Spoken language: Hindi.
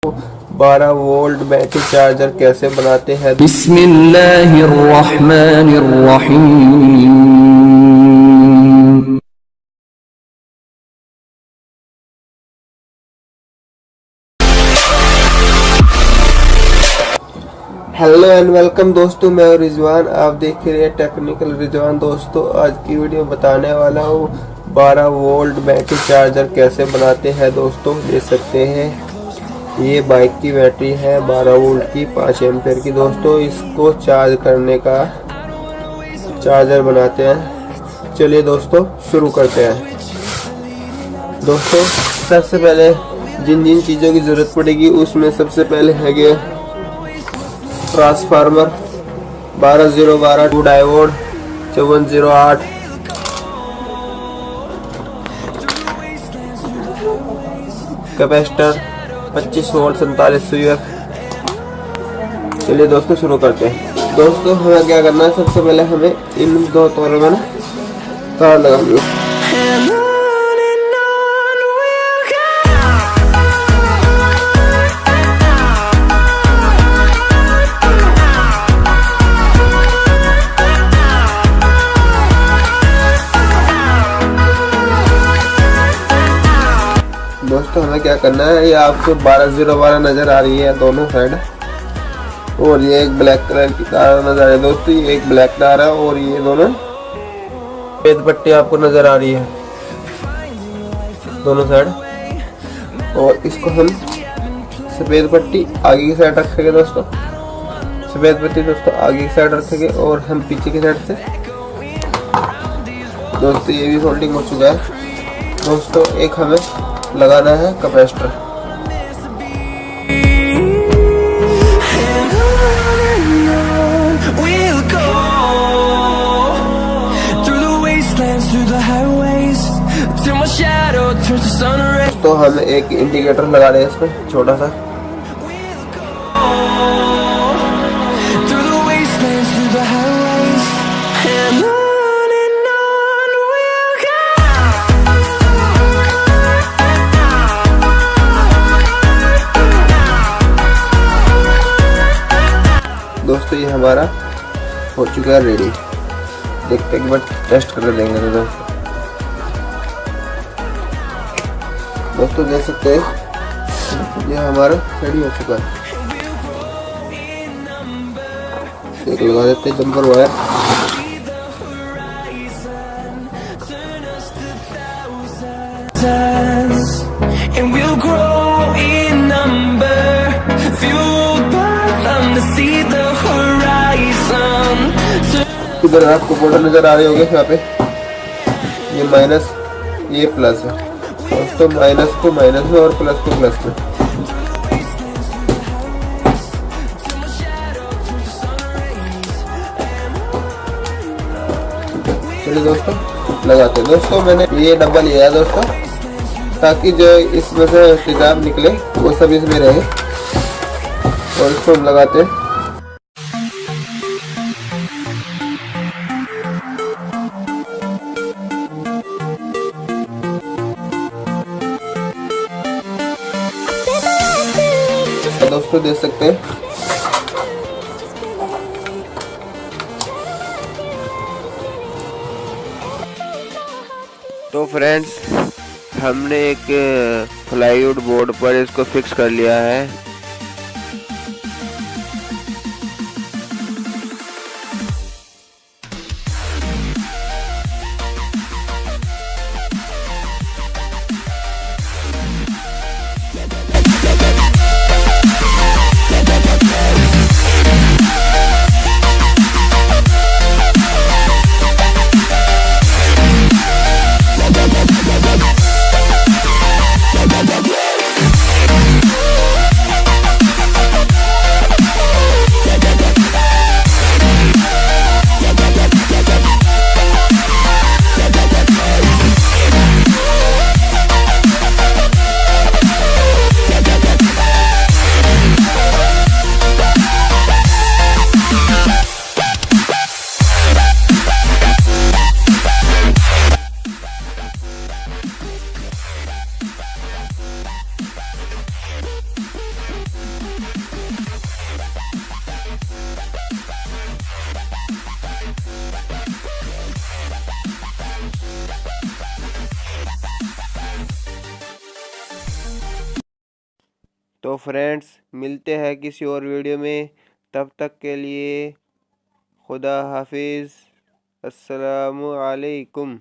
12 वोल्ट बैटरी चार्जर कैसे बनाते हैं। बिस्मिल्लाहिर्रहमानिर्रहीम। हेलो एंड वेलकम दोस्तों, मैं हूं रिजवान। आप देख रहे हैं टेक्निकल रिजवान। दोस्तों आज की वीडियो बताने वाला हूँ 12 वोल्ट बैटरी चार्जर कैसे बनाते हैं। दोस्तों देख सकते हैं ये बाइक की बैटरी है 12 वोल्ट की 5 एम्पेयर की। दोस्तों इसको चार्ज करने का चार्जर बनाते हैं। चलिए दोस्तों शुरू करते हैं। दोस्तों सबसे पहले जिन जिन चीज़ों की ज़रूरत पड़ेगी उसमें सबसे पहले है कि transformer 12012 2 diode 5408 capacitor 25 volt 47 UF. चलिए दोस्तों शुरू करते हैं। दोस्तों हमें क्या करना है, सबसे पहले हमें इन दो तारों में तार लगानी है। दोस्तों हमें क्या करना है, ये आपको 12 नजर आ रही है दोनों साइड, और ये एक ब्लैक कलर की तार नजर आ रही है। दोस्तों ये एक ब्लैक तार है और ये दोनों सफेद पट्टी आपको नजर आ रही है दोनों साइड। और इसको हम सफेद पट्टी आगे की साइड रखेंगे। दोस्तों सफेद पट्टी दोस्तों आगे की साइड रखेंगे और हम पीछे की साइड से। दोस्तों ये भी फोल्डिंग हो चुका है। दोस्तों एक हमें लगाना है कैपेसिटर। तो हम एक इंडिकेटर लगा रहे हैं इसमें छोटा सा। दोस्तों ये हमारा हो चुका है रेडी। देखते हैं, एक बार टेस्ट कर लेंगे। दोस्तों देख सकते हैं ये हमारा रेडी हो चुका है। एक लगा देते हैं जंपर वायर। इधर आपको बॉर्डर नजर आ रही होगी, यहाँ पे ये माइनस ये प्लस है। दोस्तों माइनस को माइनस में और प्लस को प्लस में। चलिए दोस्तों लगाते हैं। दोस्तों मैंने ये डब्बा लिया है दोस्तों, ताकि जो इसमें से तेजाब निकले वो सब इसमें रहे। और इसको हम लगाते हैं। दोस्तों देख सकते हैं तो फ्रेंड्स हमने एक प्लाईवुड बोर्ड पर इसको फिक्स कर लिया है। तो फ्रेंड्स मिलते हैं किसी और वीडियो में, तब तक के लिए खुदा हाफिज़, अस्सलामु अलैकुम।